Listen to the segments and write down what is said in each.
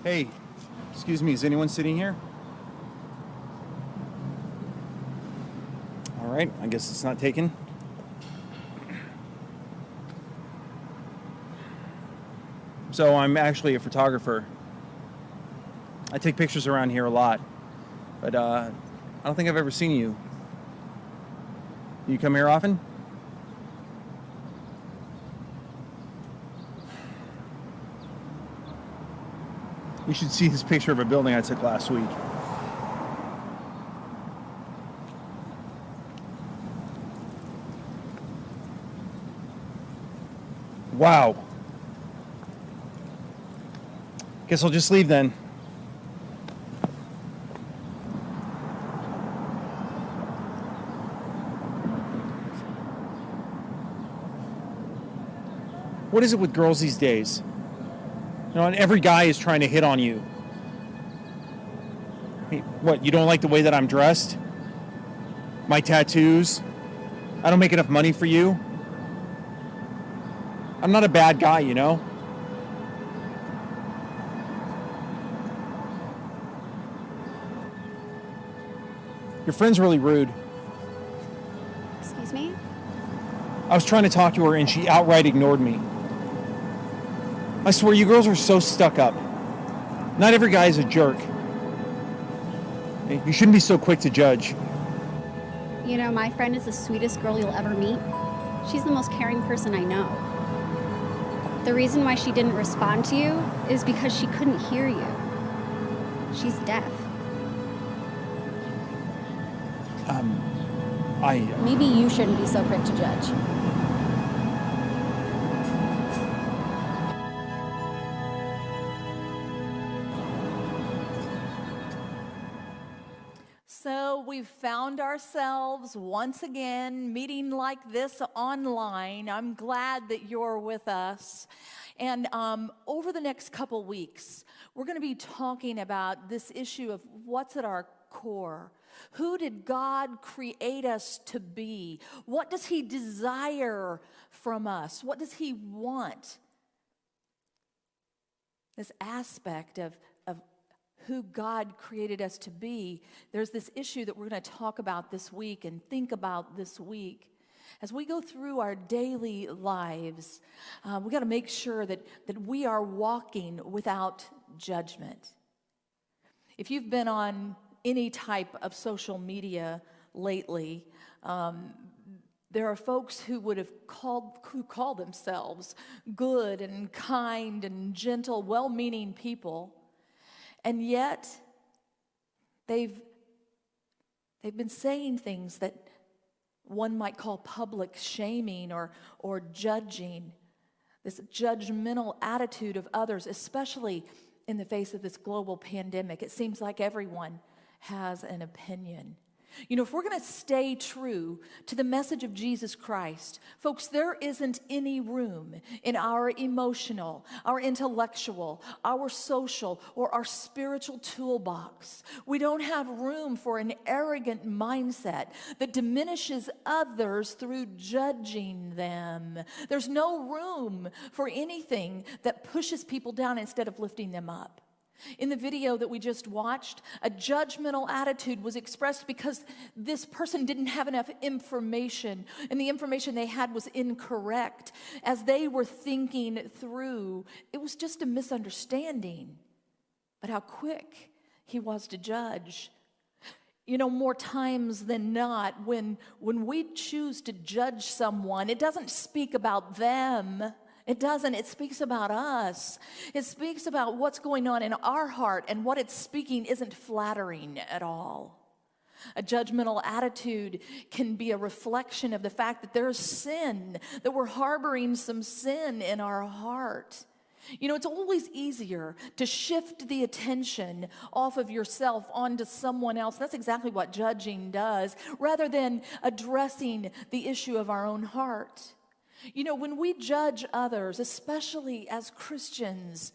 Hey, excuse me, is anyone sitting here? All right, I guess it's not taken. So I'm actually a photographer. I take pictures around here a lot, but I don't think I've ever seen you. You come here often? You should see this picture of a building I took last week. Wow. Guess I'll just leave then. What is it with girls these days? You know, and every guy is trying to hit on you. Hey, what, you don't like the way that I'm dressed? My tattoos? I don't make enough money for you? I'm not a bad guy, you know? Your friend's really rude. Excuse me? I was trying to talk to her and she outright ignored me. I swear, you girls are so stuck up. Not every guy is a jerk. You shouldn't be so quick to judge. You know, my friend is the sweetest girl you'll ever meet. She's the most caring person I know. The reason why she didn't respond to you is because she couldn't hear you. She's deaf. Maybe you shouldn't be so quick to judge. So we've found ourselves once again meeting like this online. I'm glad that you're with us. And over the next couple weeks, we're going to be talking about this issue of what's at our core. Who did God create us to be? What does He desire from us? What does He want? This aspect of who God created us to be, there's this issue that we're going to talk about this week and think about this week. As we go through our daily lives, we got to make sure that we are walking without judgment. If you've been on any type of social media lately, there are folks who call themselves good and kind and gentle, well-meaning people. And yet, they've been saying things that one might call public shaming or judging, this judgmental attitude of others, especially in the face of this global pandemic. It seems like everyone has an opinion. You know, if we're going to stay true to the message of Jesus Christ, folks, there isn't any room in our emotional, our intellectual, our social, or our spiritual toolbox. We don't have room for an arrogant mindset that diminishes others through judging them. There's no room for anything that pushes people down instead of lifting them up. In the video that we just watched, a judgmental attitude was expressed because this person didn't have enough information, and the information they had was incorrect. As they were thinking through, it was just a misunderstanding. But how quick he was to judge. You know, more times than not, when we choose to judge someone, it doesn't speak about them. It doesn't. It speaks about us. It speaks about what's going on in our heart, and what it's speaking isn't flattering at all. A judgmental attitude can be a reflection of the fact that there's sin, that we're harboring some sin in our heart. You know, it's always easier to shift the attention off of yourself onto someone else. That's exactly what judging does, rather than addressing the issue of our own heart. You know, when we judge others, especially as Christians,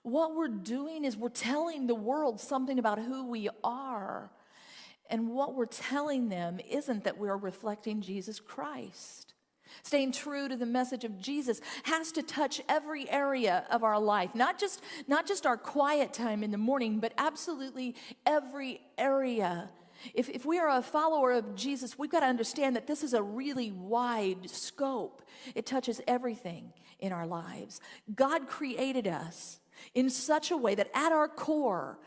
what we're doing is we're telling the world something about who we are. And what we're telling them isn't that we're reflecting Jesus Christ. Staying true to the message of Jesus has to touch every area of our life, not just our quiet time in the morning, but absolutely every area. If we are a follower of Jesus, we've got to understand that this is a really wide scope. It touches everything in our lives. God created us in such a way that at our core,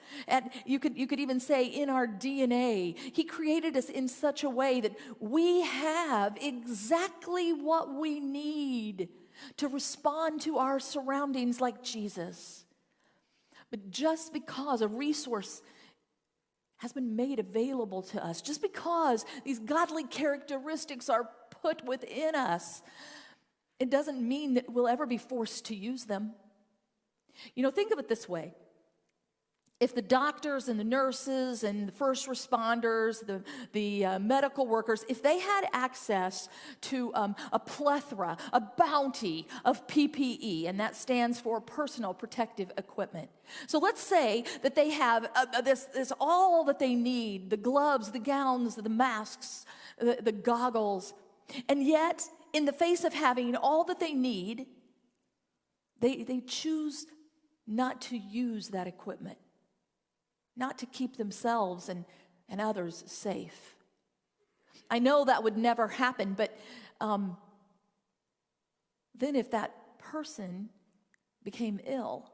you could even say in our DNA, he created us in such a way that we have exactly what we need to respond to our surroundings like Jesus. But just because a resource has been made available to us, just because these godly characteristics are put within us, it doesn't mean that we'll ever be forced to use them. You know, think of it this way. If the doctors and the nurses and the first responders, the medical workers, if they had access to a plethora, a bounty of PPE, and that stands for personal protective equipment. So let's say that they have this all that they need, the gloves, the gowns, the masks, the goggles, and yet in the face of having all that they need, they choose not to use that equipment, not to keep themselves and others safe. I know that would never happen, but then if that person became ill,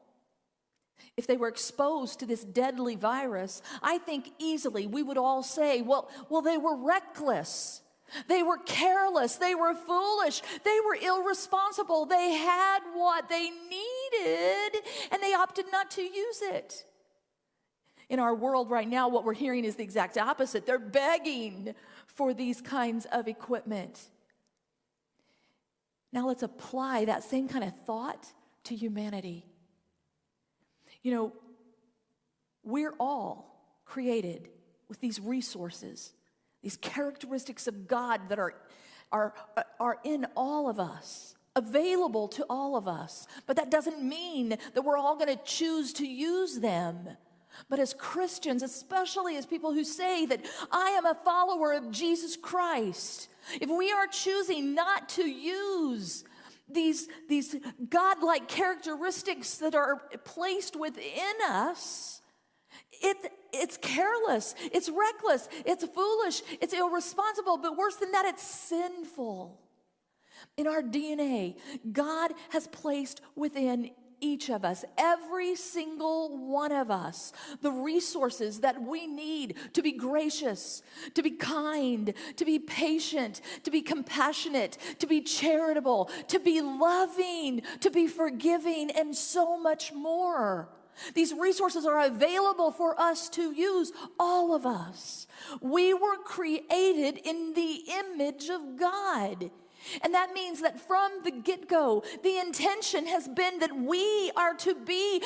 if they were exposed to this deadly virus, I think easily we would all say, well, they were reckless. They were careless, they were foolish, they were irresponsible, they had what they needed, and they opted not to use it. In our world right now, what we're hearing is the exact opposite. They're begging for these kinds of equipment. Now let's apply that same kind of thought to humanity. You know, we're all created with these resources, these characteristics of God that are in all of us, available to all of us. But that doesn't mean that we're all going to choose to use them. But as Christians, especially as people who say that I am a follower of Jesus Christ, if we are choosing not to use these godlike characteristics that are placed within us, it's careless, it's reckless, it's foolish, it's irresponsible, but worse than that, it's sinful. In our DNA, God has placed within each of us, every single one of us, the resources that we need to be gracious, to be kind, to be patient, to be compassionate, to be charitable, to be loving, to be forgiving, and so much more. These resources are available for us to use, all of us. We were created in the image of God. And that means that from the get-go, the intention has been that we are to be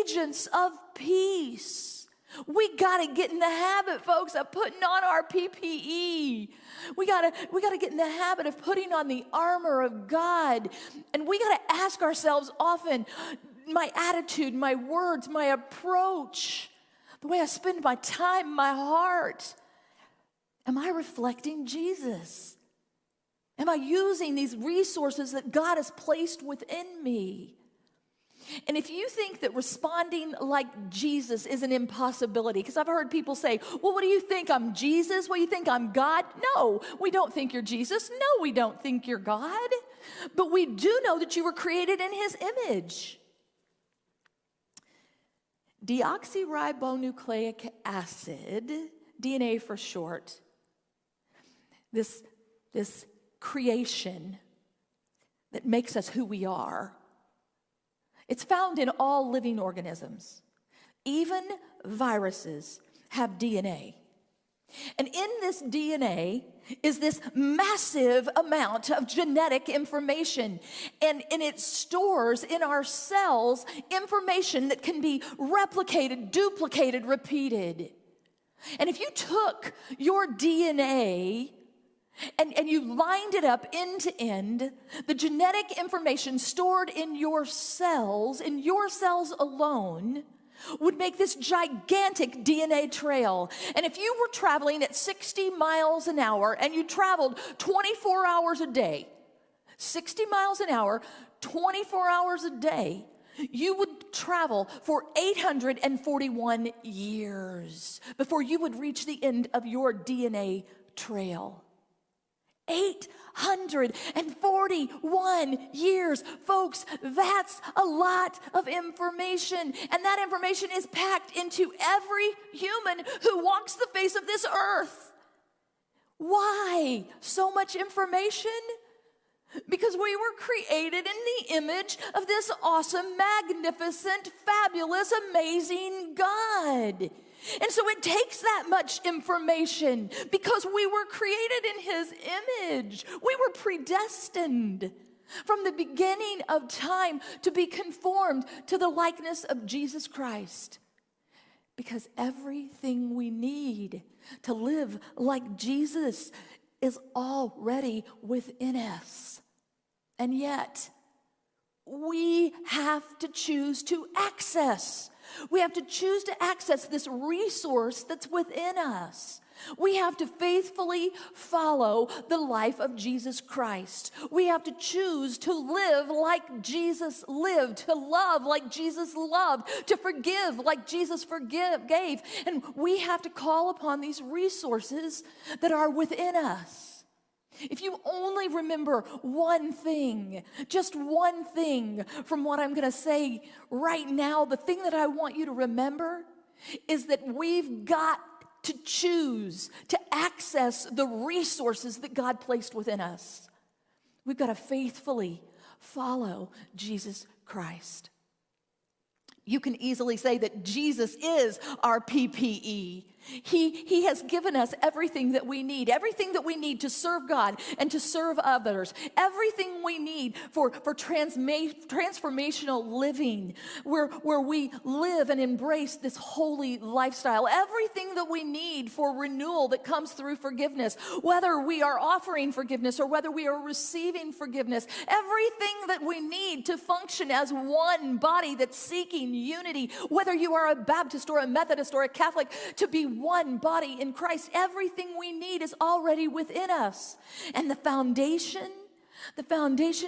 agents of peace. We got to get in the habit, folks, of putting on our PPE. We got to get in the habit of putting on the armor of God. And we got to ask ourselves often, my attitude, my words, my approach, the way I spend my time, my heart, am I reflecting Jesus? Am I using these resources that God has placed within me? And if you think that responding like Jesus is an impossibility, because I've heard people say, well, what do you think, I'm Jesus? What do you think, I'm God? No, we don't think you're Jesus. No, we don't think you're God. But we do know that you were created in his image. Deoxyribonucleic acid, DNA for short, this creation that makes us who we are, it's found in all living organisms. Even viruses have DNA. And in this DNA is this massive amount of genetic information. And it stores in our cells information that can be replicated, duplicated, repeated. And if you took your DNA and you lined it up end to end, the genetic information stored in your cells alone, would make this gigantic DNA trail. And if you were traveling at 60 miles an hour and you traveled 24 hours a day, 60 miles an hour, 24 hours a day, you would travel for 841 years before you would reach the end of your DNA trail. 841 years. Folks, that's a lot of information. And that information is packed into every human who walks the face of this earth. Why so much information? Because we were created in the image of this awesome, magnificent, fabulous, amazing God. And so it takes that much information because we were created in His image. We were predestined from the beginning of time to be conformed to the likeness of Jesus Christ. Because everything we need to live like Jesus is already within us. And yet, we have to choose to access. We have to choose to access this resource that's within us. We have to faithfully follow the life of Jesus Christ. We have to choose to live like Jesus lived, to love like Jesus loved, to forgive like Jesus gave. And we have to call upon these resources that are within us. If you only remember one thing, just one thing from what I'm going to say right now, the thing that I want you to remember is that we've got to choose to access the resources that God placed within us. We've got to faithfully follow Jesus Christ. You can easily say that Jesus is our PPE. He has given us everything that we need to serve God and to serve others, everything we need for transformational living, where we live and embrace this holy lifestyle, everything that we need for renewal that comes through forgiveness, whether we are offering forgiveness or whether we are receiving forgiveness, everything that we need to function as one body that's seeking unity, whether you are a Baptist or a Methodist or a Catholic, to be one body in Christ. Everything we need is already within us. And the foundation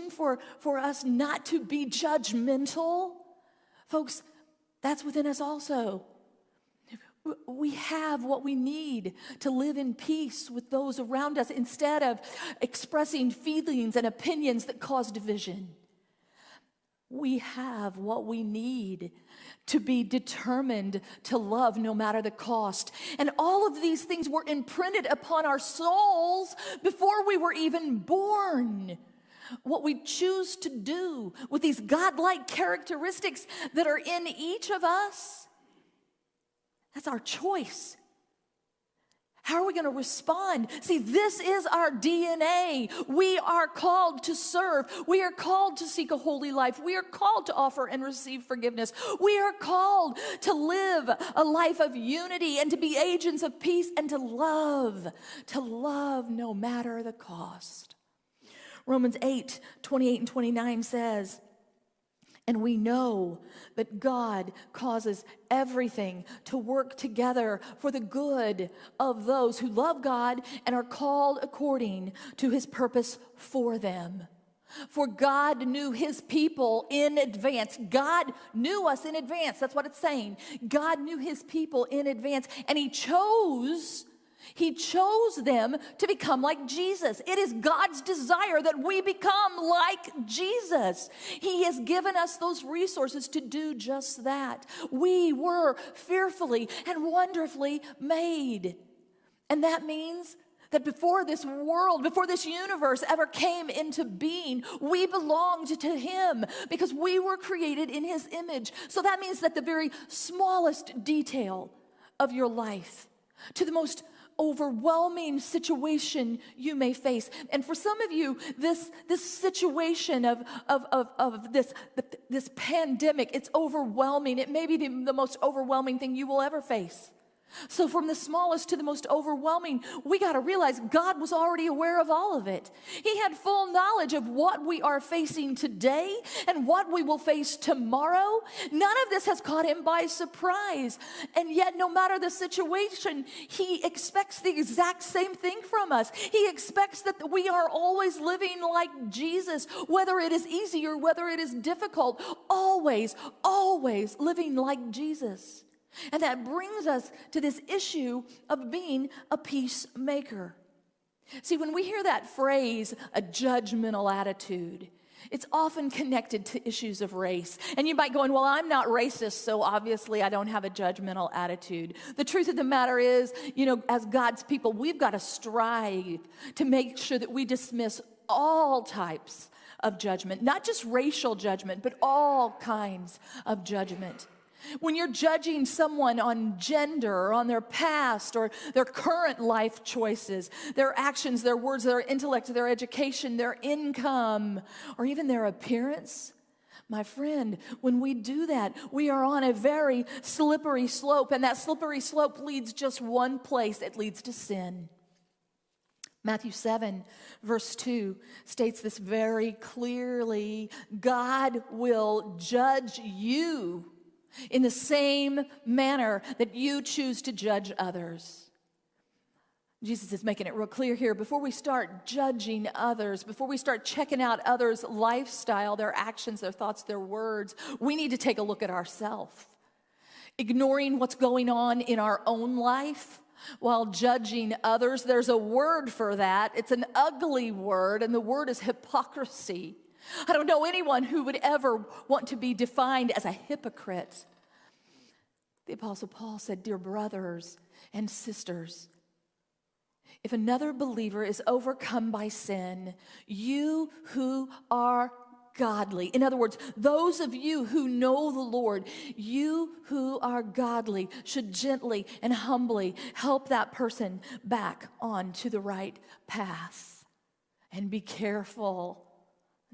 for us not to be judgmental, folks, that's within us also. We have what we need to live in peace with those around us instead of expressing feelings and opinions that cause division. We have what we need to be determined to love no matter the cost. And all of these things were imprinted upon our souls before we were even born. What we choose to do with these godlike characteristics that are in each of us, that's our choice. How are we going to respond? See, this is our DNA. We are called to serve. We are called to seek a holy life. We are called to offer and receive forgiveness. We are called to live a life of unity and to be agents of peace and to love no matter the cost. Romans 8:28 and 29 says, and we know that God causes everything to work together for the good of those who love God and are called according to His purpose for them. For God knew His people in advance. God knew us in advance. That's what it's saying. God knew His people in advance, and He chose them to become like Jesus. It is God's desire that we become like Jesus. He has given us those resources to do just that. We were fearfully and wonderfully made. And that means that before this world, before this universe ever came into being, we belonged to Him because we were created in His image. So that means that the very smallest detail of your life, to the most overwhelming situation you may face. And for some of you, this situation of this pandemic, it's overwhelming. It may be the most overwhelming thing you will ever face. So from the smallest to the most overwhelming, we got to realize God was already aware of all of it. He had full knowledge of what we are facing today and what we will face tomorrow. None of this has caught him by surprise. And yet, no matter the situation, he expects the exact same thing from us. He expects that we are always living like Jesus, whether it is easy or whether it is difficult, always, always living like Jesus. And that brings us to this issue of being a peacemaker. See, when we hear that phrase, a judgmental attitude, it's often connected to issues of race. And you might go, well, I'm not racist, so obviously I don't have a judgmental attitude. The truth of the matter is, as God's people, we've got to strive to make sure that we dismiss all types of judgment, not just racial judgment, but all kinds of judgment. When you're judging someone on gender or on their past or their current life choices, their actions, their words, their intellect, their education, their income, or even their appearance, my friend, when we do that, we are on a very slippery slope, and that slippery slope leads just one place. It leads to sin. Matthew 7, verse 2 states this very clearly. God will judge you in the same manner that you choose to judge others. Jesus is making it real clear here. Before we start judging others, before we start checking out others' lifestyle, their actions, their thoughts, their words, we need to take a look at ourselves. Ignoring what's going on in our own life while judging others, there's a word for that. It's an ugly word, and the word is hypocrisy. I don't know anyone who would ever want to be defined as a hypocrite. The Apostle Paul said, dear brothers and sisters, if another believer is overcome by sin, you who are godly, in other words, those of you who know the Lord, you who are godly should gently and humbly help that person back onto the right path. And be careful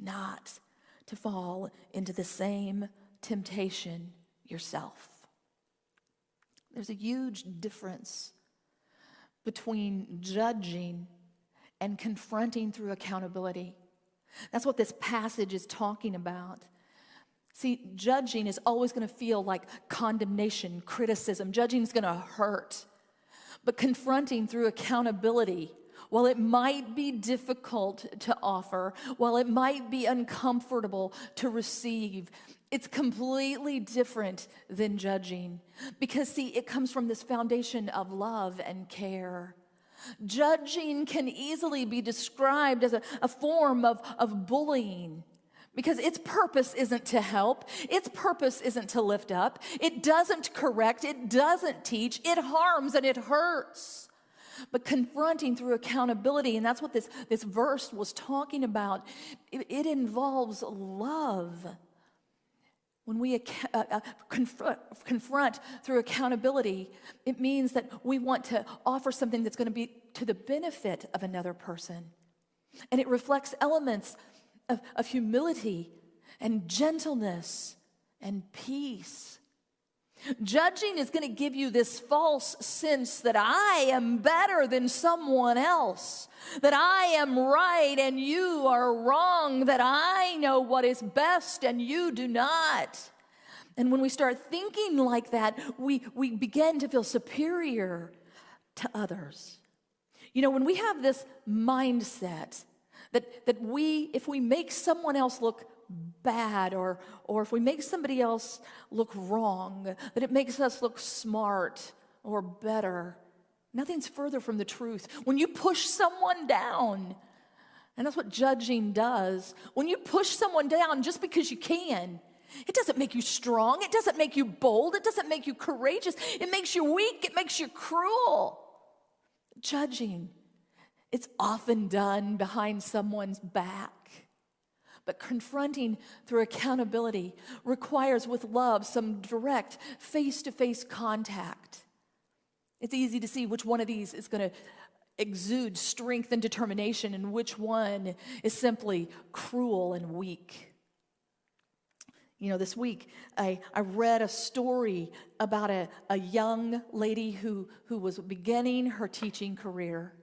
not to fall into the same temptation yourself. There's a huge difference between judging and confronting through accountability. That's what this passage is talking about. See, judging is always going to feel like condemnation, criticism. Judging is going to hurt. But confronting through accountability, while it might be difficult to offer, while it might be uncomfortable to receive, it's completely different than judging. Because, see, it comes from this foundation of love and care. Judging can easily be described as a form of bullying, because its purpose isn't to help, its purpose isn't to lift up, it doesn't correct, it doesn't teach, it harms and it hurts. But confronting through accountability, and that's what this verse was talking about, it involves love. When we confront through accountability, it means that we want to offer something that's going to be to the benefit of another person. And it reflects elements of humility and gentleness and peace. Judging is going to give you this false sense that I am better than someone else, that I am right and you are wrong, that I know what is best and you do not. And when we start thinking like that, we begin to feel superior to others. You know, when we have this mindset that if we make someone else look bad or if we make somebody else look wrong, that it makes us look smart or better, nothing's further from the truth. When you push someone down, and that's what judging does, when you push someone down just because you can, it doesn't make you strong, it doesn't make you bold, it doesn't make you courageous, it makes you weak, it makes you cruel. Judging, it's often done behind someone's back. But confronting through accountability requires, with love, some direct face-to-face contact. It's easy to see which one of these is going to exude strength and determination and which one is simply cruel and weak. This week I read a story about a young lady who was beginning her teaching career.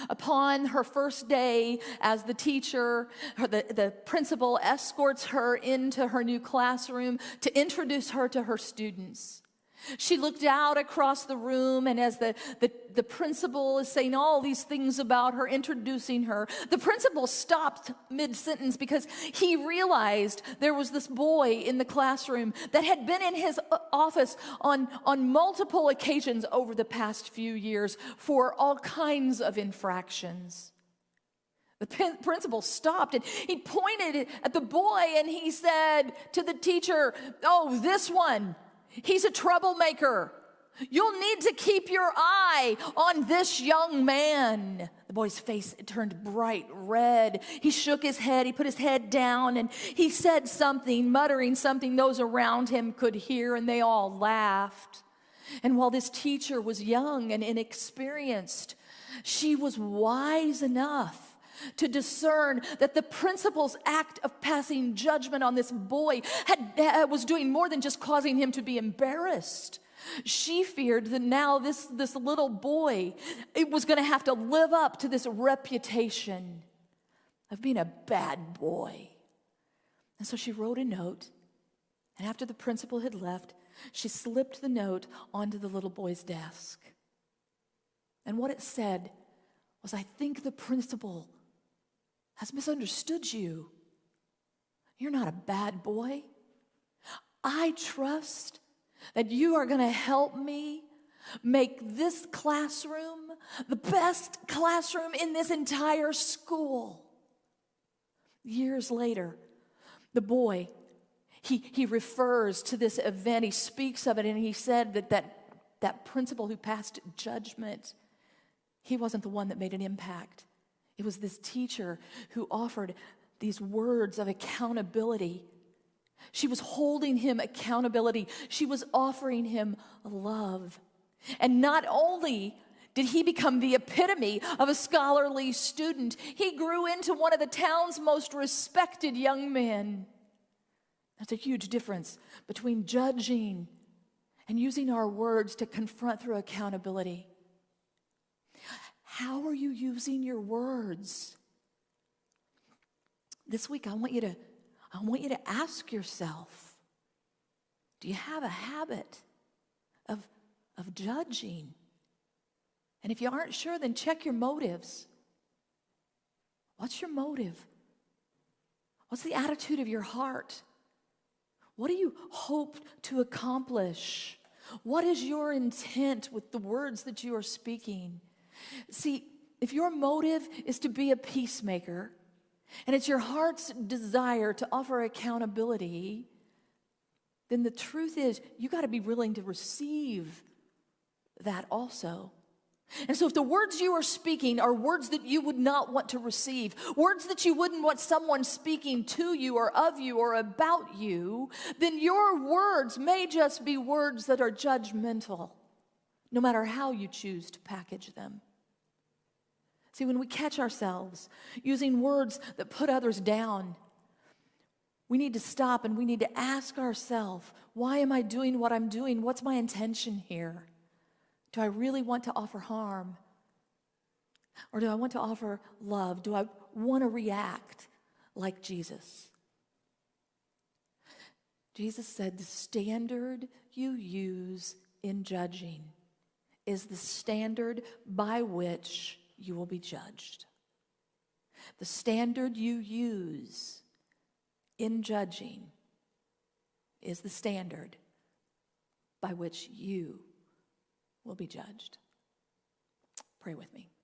Upon her first day as the teacher, the principal escorts her into her new classroom to introduce her to her students. She looked out across the room, and as the principal is saying all these things about her, introducing her, the principal stopped mid-sentence because he realized there was this boy in the classroom that had been in his office on multiple occasions over the past few years for all kinds of infractions. The principal stopped and he pointed at the boy and he said to the teacher, "Oh, this one. He's a troublemaker. You'll need to keep your eye on this young man." The boy's face turned bright red. He shook his head. He put his head down and he said something, muttering something those around him could hear, and they all laughed. And while this teacher was young and inexperienced, she was wise enough to discern that the principal's act of passing judgment on this boy was doing more than just causing him to be embarrassed. She feared that now this little boy, it was going to have to live up to this reputation of being a bad boy. And so she wrote a note, and after the principal had left, she slipped the note onto the little boy's desk. And what it said was, "I think the principal has misunderstood you. You're not a bad boy. I trust that you are going to help me make this classroom the best classroom in this entire school." Years later, the boy, he refers to this event, he speaks of it, and he said that principal who passed judgment, he wasn't the one that made an impact. It was this teacher who offered these words of accountability. She was holding him accountability. She was offering him love. And not only did he become the epitome of a scholarly student, he grew into one of the town's most respected young men. That's a huge difference between judging and using our words to confront through accountability. How are you using your words? This week, I want you to ask yourself, do you have a habit of judging? And if you aren't sure, then check your motives. What's your motive? What's the attitude of your heart? What do you hope to accomplish? What is your intent with the words that you are speaking? See, if your motive is to be a peacemaker, and it's your heart's desire to offer accountability, then the truth is you got to be willing to receive that also. And so if the words you are speaking are words that you would not want to receive, words that you wouldn't want someone speaking to you or of you or about you, then your words may just be words that are judgmental, no matter how you choose to package them. See, when we catch ourselves using words that put others down, we need to stop and we need to ask ourselves, why am I doing what I'm doing? What's my intention here? Do I really want to offer harm? Or do I want to offer love? Do I want to react like Jesus? Jesus said the standard you use in judging is the standard by which you will be judged. The standard you use in judging is the standard by which you will be judged. Pray with me.